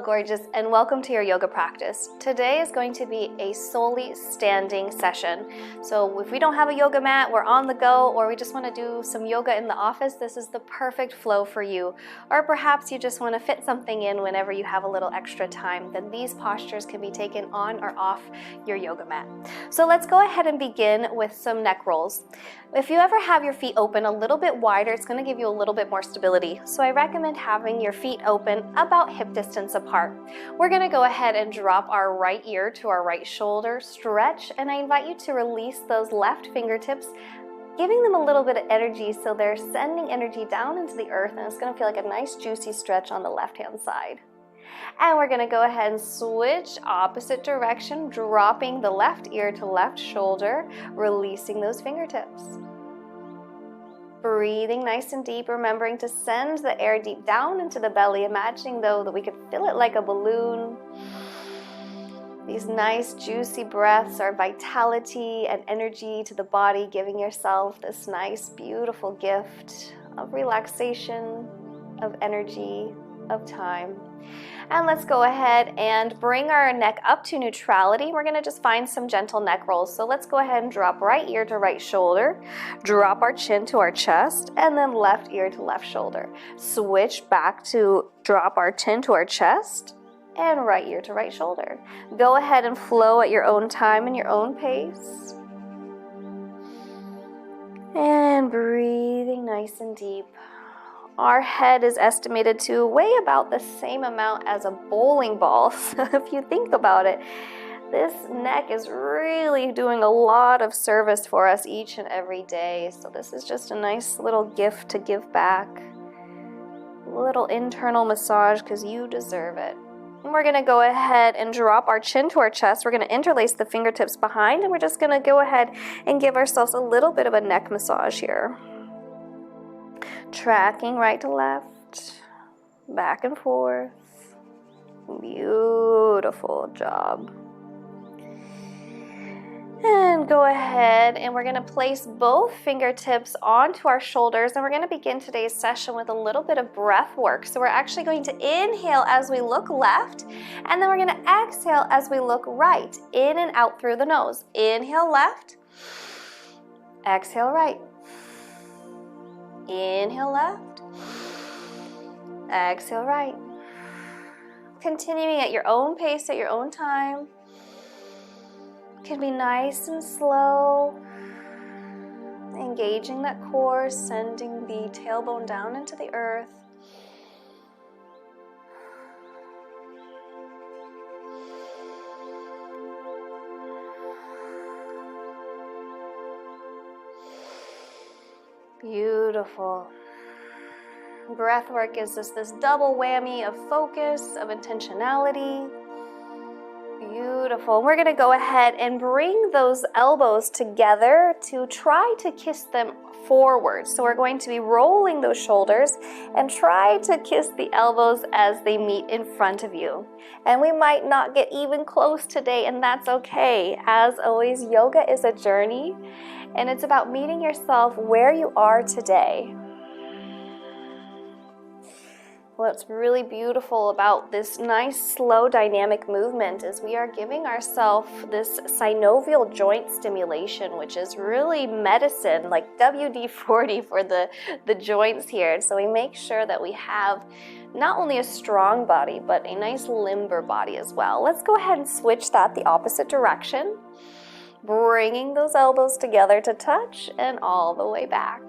gorgeous, and welcome to your yoga practice. Today is going to be a solely standing session. So if we don't have a yoga mat, we're on the go, or we just want to do some yoga in the office, this is the perfect flow for you. Or perhaps you just want to fit something in whenever you have a little extra time, then these postures can be taken on or off your yoga mat. So let's go ahead and begin with some neck rolls. If you ever have your feet open a little bit wider, it's going to give you a little bit more stability. So I recommend having your feet open about hip distance apart. We're going to go ahead and drop our right ear to our right shoulder, stretch, and I invite you to release those left fingertips, giving them a little bit of energy so they're sending energy down into the earth, and it's going to feel like a nice juicy stretch on the left-hand side. And we're going to go ahead and switch opposite direction, dropping the left ear to left shoulder, releasing those fingertips. Breathing nice and deep, remembering to send the air deep down into the belly, imagining though that we could fill it like a balloon. These nice juicy breaths are vitality and energy to the body, giving yourself this nice beautiful gift of relaxation, of energy, of time. And let's go ahead and bring our neck up to neutrality. We're going to just find some gentle neck rolls. So let's go ahead and drop right ear to right shoulder, drop our chin to our chest, and then left ear to left shoulder. Switch back to drop our chin to our chest and right ear to right shoulder. Go ahead and flow at your own time and your own pace. And breathing nice and deep. Our head is estimated to weigh about the same amount as a bowling ball. So if you think about it, this neck is really doing a lot of service for us each and every day. So this is just a nice little gift to give back. A little internal massage because you deserve it. And we're going to go ahead and drop our chin to our chest. We're going to interlace the fingertips behind, and we're just going to go ahead and give ourselves a little bit of a neck massage here. Tracking right to left, back and forth. Beautiful job. And go ahead and we're going to place both fingertips onto our shoulders, and we're going to begin today's session with a little bit of breath work. So we're actually going to inhale as we look left, and then we're going to exhale as we look right, in and out through the nose. Inhale left, exhale right. Inhale left, exhale right. Continuing at your own pace, at your own time. Can be nice and slow. Engaging that core, sending the tailbone down into the earth. Beautiful. Breath work is just this double whammy of focus, of intentionality. Beautiful. We're going to go ahead and bring those elbows together to try to kiss them forward. So we're going to be rolling those shoulders and try to kiss the elbows as they meet in front of you. And we might not get even close today, and that's okay. As always, yoga is a journey, and it's about meeting yourself where you are today. What's really beautiful about this nice, slow, dynamic movement is we are giving ourselves this synovial joint stimulation, which is really medicine, like WD-40 for the joints here. So we make sure that we have not only a strong body, but a nice limber body as well. Let's go ahead and switch that the opposite direction. Bringing those elbows together to touch and all the way back.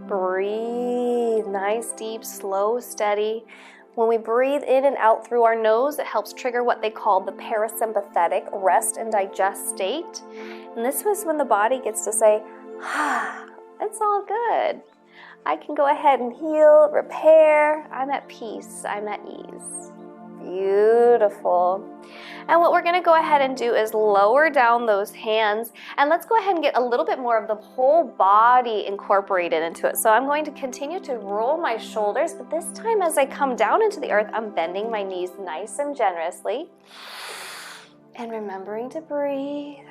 Breathe, nice, deep, slow, steady. When we breathe in and out through our nose, it helps trigger what they call the parasympathetic rest and digest state. And this was when the body gets to say, it's all good. I can go ahead and heal, repair. I'm at peace, I'm at ease. Beautiful. And what we're going to go ahead and do is lower down those hands, and let's go ahead and get a little bit more of the whole body incorporated into it. So I'm going to continue to roll my shoulders, but this time as I come down into the earth, I'm bending my knees nice and generously and remembering to breathe.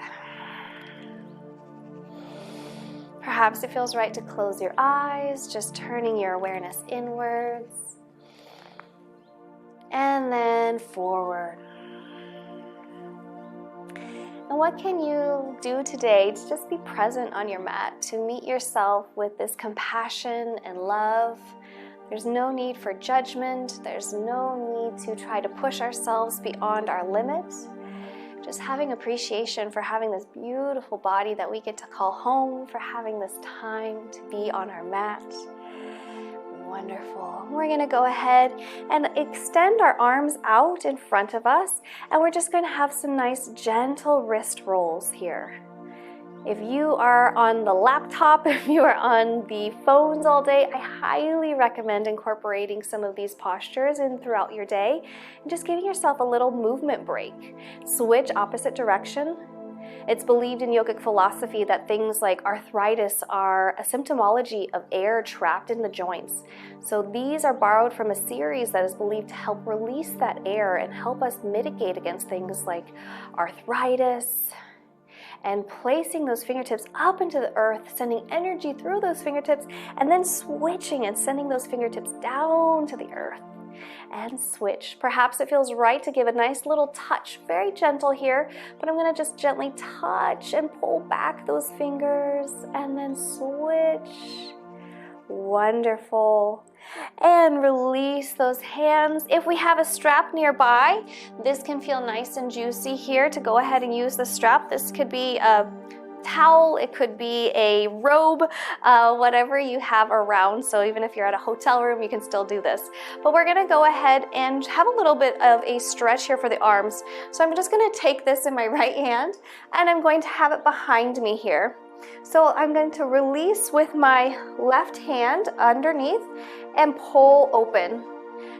Perhaps it feels right to close your eyes, just turning your awareness inwards. And then forward. And what can you do today to just be present on your mat, to meet yourself with this compassion and love? There's no need for judgment. There's no need to try to push ourselves beyond our limits. Just having appreciation for having this beautiful body that we get to call home, for having this time to be on our mat. Wonderful. We're going to go ahead and extend our arms out in front of us, and we're just going to have some nice gentle wrist rolls here. If you are on the laptop, if you are on the phones all day, I highly recommend incorporating some of these postures in throughout your day and just giving yourself a little movement break. Switch opposite direction. It's believed in yogic philosophy that things like arthritis are a symptomology of air trapped in the joints. So these are borrowed from a series that is believed to help release that air and help us mitigate against things like arthritis, and placing those fingertips up into the earth, sending energy through those fingertips, and then switching and sending those fingertips down to the earth. And switch. Perhaps it feels right to give a nice little touch, very gentle here, but I'm going to just gently touch and pull back those fingers and then switch. Wonderful. And release those hands. If we have a strap nearby, this can feel nice and juicy here to go ahead and use the strap. This could be a towel, it could be a robe, whatever you have around. So even if you're at a hotel room, you can still do this. But we're going to go ahead and have a little bit of a stretch here for the arms. So I'm just going to take this in my right hand and I'm going to have it behind me here. So I'm going to release with my left hand underneath and pull open.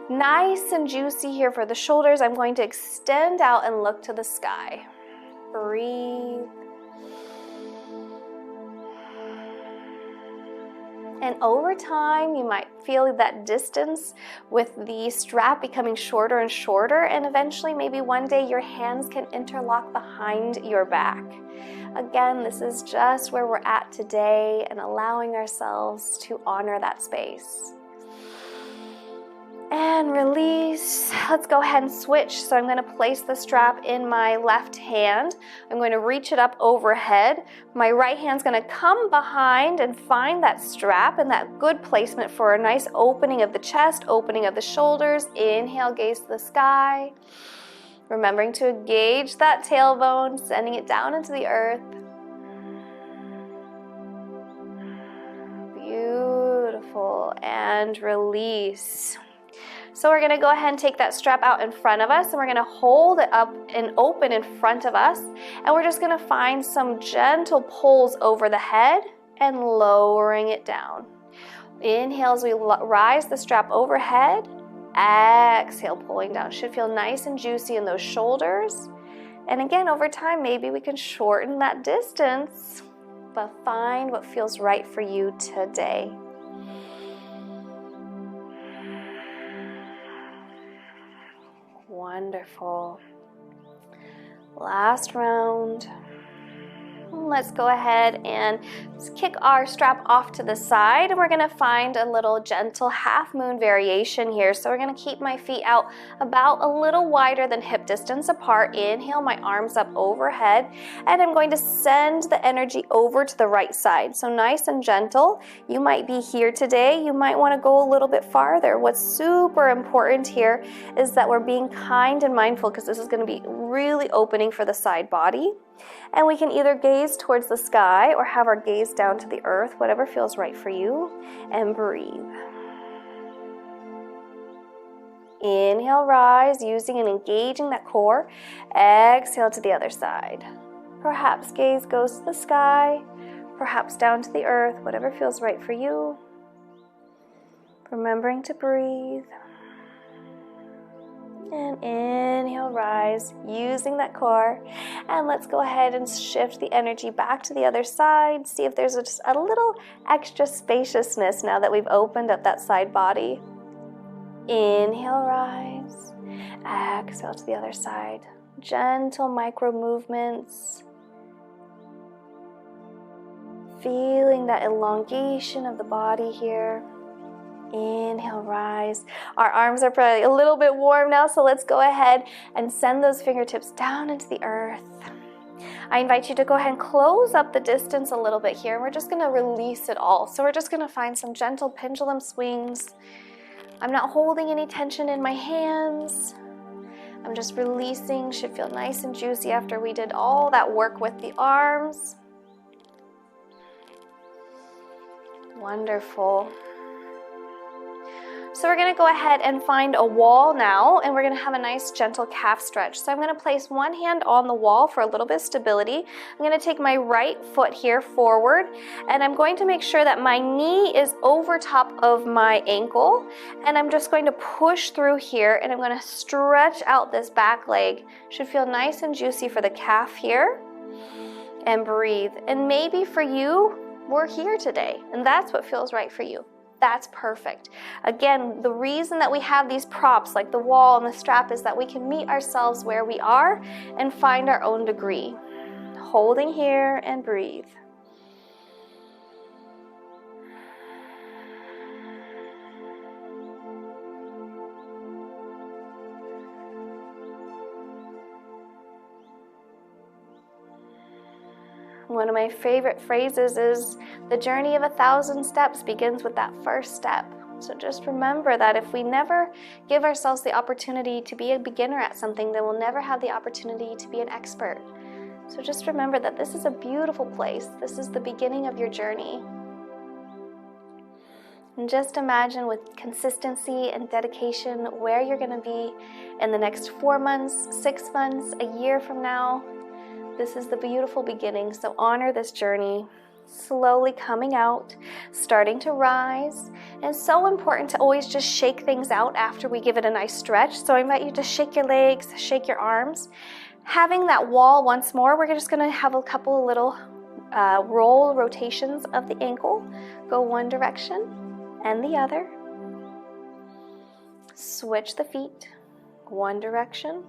Nice and juicy here for the shoulders. I'm going to extend out and look to the sky. Breathe. And over time, you might feel that distance with the strap becoming shorter and shorter, and eventually maybe one day your hands can interlock behind your back. Again, this is just where we're at today and allowing ourselves to honor that space. And release. Let's go ahead and switch. So I'm going to place the strap in my left hand. I'm going to reach it up overhead. My right hand's going to come behind and find that strap and that good placement for a nice opening of the chest, opening of the shoulders. Inhale, gaze to the sky. Remembering to engage that tailbone, sending it down into the earth. Beautiful. And release. So we're going to go ahead and take that strap out in front of us, and we're going to hold it up and open in front of us, and we're just going to find some gentle pulls over the head and lowering it down. Inhale as we rise the strap overhead. Exhale, pulling down. Should feel nice and juicy in those shoulders. And again, over time, maybe we can shorten that distance, but find what feels right for you today. Wonderful. Last round. Let's go ahead and kick our strap off to the side, and we're going to find a little gentle half moon variation here. So we're going to keep my feet out about a little wider than hip distance apart. Inhale, my arms up overhead, and I'm going to send the energy over to the right side. So nice and gentle. You might be here today. You might want to go a little bit farther. What's super important here is that we're being kind and mindful, because this is going to be really opening for the side body. And we can either gaze towards the sky or have our gaze down to the earth, whatever feels right for you, and breathe. Inhale, rise, using and engaging that core. Exhale to the other side. Perhaps gaze goes to the sky, perhaps down to the earth, whatever feels right for you. Remembering to breathe. And inhale, rise, using that core. And let's go ahead and shift the energy back to the other side. See if there's just a little extra spaciousness now that we've opened up that side body. Inhale, rise. Exhale to the other side. Gentle micro movements. Feeling that elongation of the body here. Inhale, rise. Our arms are probably a little bit warm now, so let's go ahead and send those fingertips down into the earth. I invite you to go ahead and close up the distance a little bit here, and we're just going to release it all. So we're just going to find some gentle pendulum swings. I'm not holding any tension in my hands. I'm just releasing. Should feel nice and juicy after we did all that work with the arms. Wonderful. So we're going to go ahead and find a wall now, and we're going to have a nice gentle calf stretch. So I'm going to place one hand on the wall for a little bit of stability. I'm going to take my right foot here forward, and I'm going to make sure that my knee is over top of my ankle, and I'm just going to push through here, and I'm going to stretch out this back leg. Should feel nice and juicy for the calf here. And breathe. And maybe for you, we're here today, and that's what feels right for you. That's perfect. Again, the reason that we have these props like the wall and the strap is that we can meet ourselves where we are and find our own degree. Holding here and breathe. One of my favorite phrases is, the journey of 1,000 steps begins with that first step. So just remember that if we never give ourselves the opportunity to be a beginner at something, then we'll never have the opportunity to be an expert. So just remember that this is a beautiful place. This is the beginning of your journey. And just imagine with consistency and dedication where you're going to be in the next 4 months, 6 months, a year from now. This is the beautiful beginning, so honor this journey. Slowly coming out, starting to rise. And it's so important to always just shake things out after we give it a nice stretch. So I invite you to shake your legs, shake your arms. Having that wall once more, we're just going to have a couple of little rotations of the ankle. Go one direction and the other. Switch the feet, one direction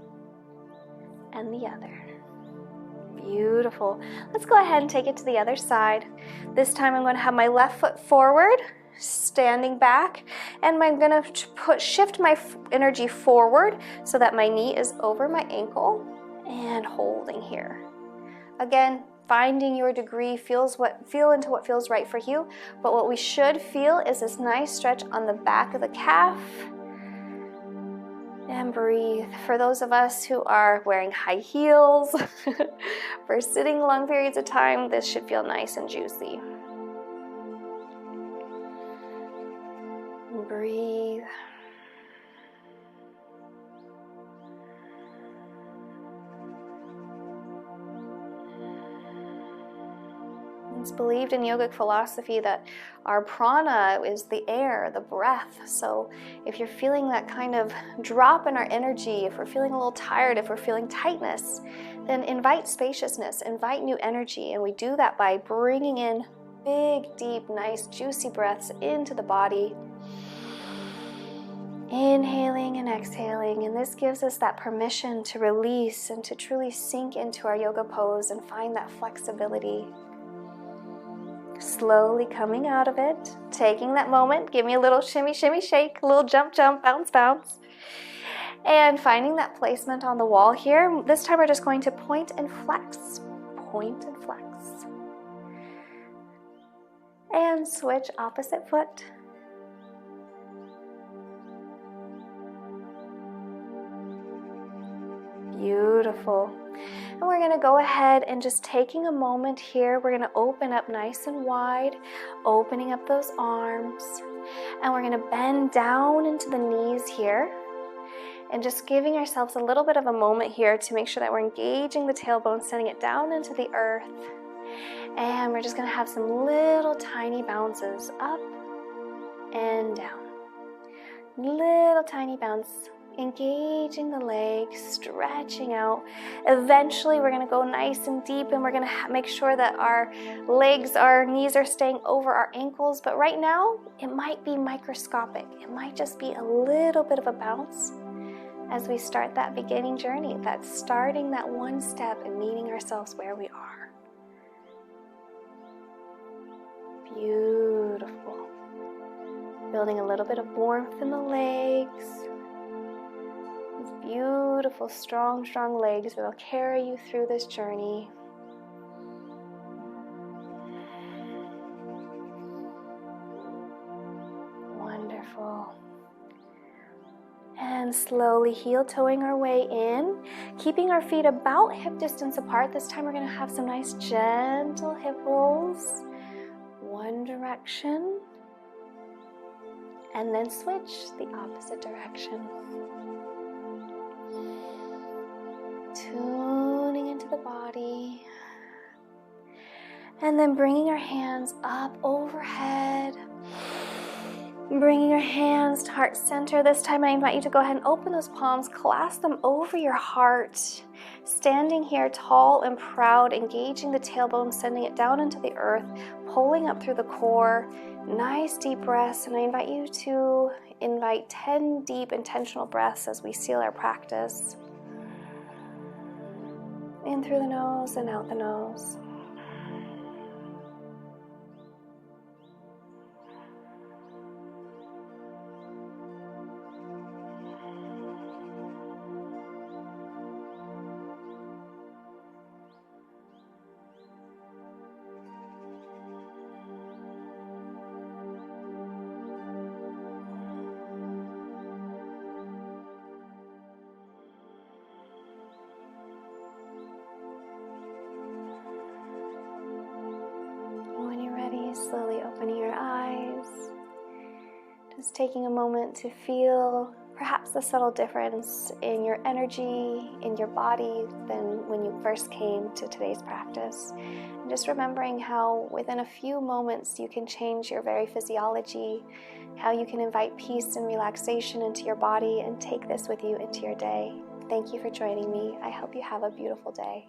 and the other. Beautiful. Let's go ahead and take it to the other side. This time I'm going to have my left foot forward, standing back, and I'm going to shift my energy forward so that my knee is over my ankle and holding here. Again, finding your degree, feel into what feels right for you, but what we should feel is this nice stretch on the back of the calf. And breathe. For those of us who are wearing high heels, for sitting long periods of time, this should feel nice and juicy. Breathe. It's believed in yogic philosophy that our prana is the air, the breath. So if you're feeling that kind of drop in our energy, if we're feeling a little tired, if we're feeling tightness, then invite spaciousness, invite new energy. And we do that by bringing in big, deep, nice, juicy breaths into the body. Inhaling and exhaling, and this gives us that permission to release and to truly sink into our yoga pose and find that flexibility. Slowly coming out of it, taking that moment, give me a little shimmy, shimmy, shake, a little jump, jump, bounce, bounce. And finding that placement on the wall here. This time we're just going to point and flex. Point and flex. And switch opposite foot. Beautiful. And we're going to go ahead and just taking a moment here, we're going to open up nice and wide, opening up those arms. And we're going to bend down into the knees here. And just giving ourselves a little bit of a moment here to make sure that we're engaging the tailbone, sending it down into the earth. And we're just going to have some little tiny bounces up and down. Little tiny bounce. Engaging the legs, stretching out. Eventually we're going to go nice and deep, and we're going to make sure that our legs, our knees are staying over our ankles. But right now, it might be microscopic. It might just be a little bit of a bounce as we start that beginning journey. That's starting that one step and meeting ourselves where we are. Beautiful. Building a little bit of warmth in the legs. These beautiful, strong legs that'll carry you through this journey. Wonderful. And slowly heel-toeing our way in, keeping our feet about hip distance apart. This time we're going to have some nice gentle hip rolls. One direction. And then switch the opposite direction. Tuning into the body. And then bringing our hands up overhead. Bringing your hands to heart center. This time I invite you to go ahead and open those palms, clasp them over your heart. Standing here tall and proud, engaging the tailbone, sending it down into the earth, pulling up through the core. Nice deep breaths, and I invite you to invite 10 deep intentional breaths as we seal our practice. In through the nose and out the nose. Slowly opening your eyes, just taking a moment to feel perhaps the subtle difference in your energy, in your body than when you first came to today's practice. And just remembering how within a few moments you can change your very physiology, how you can invite peace and relaxation into your body and take this with you into your day. Thank you for joining me. I hope you have a beautiful day.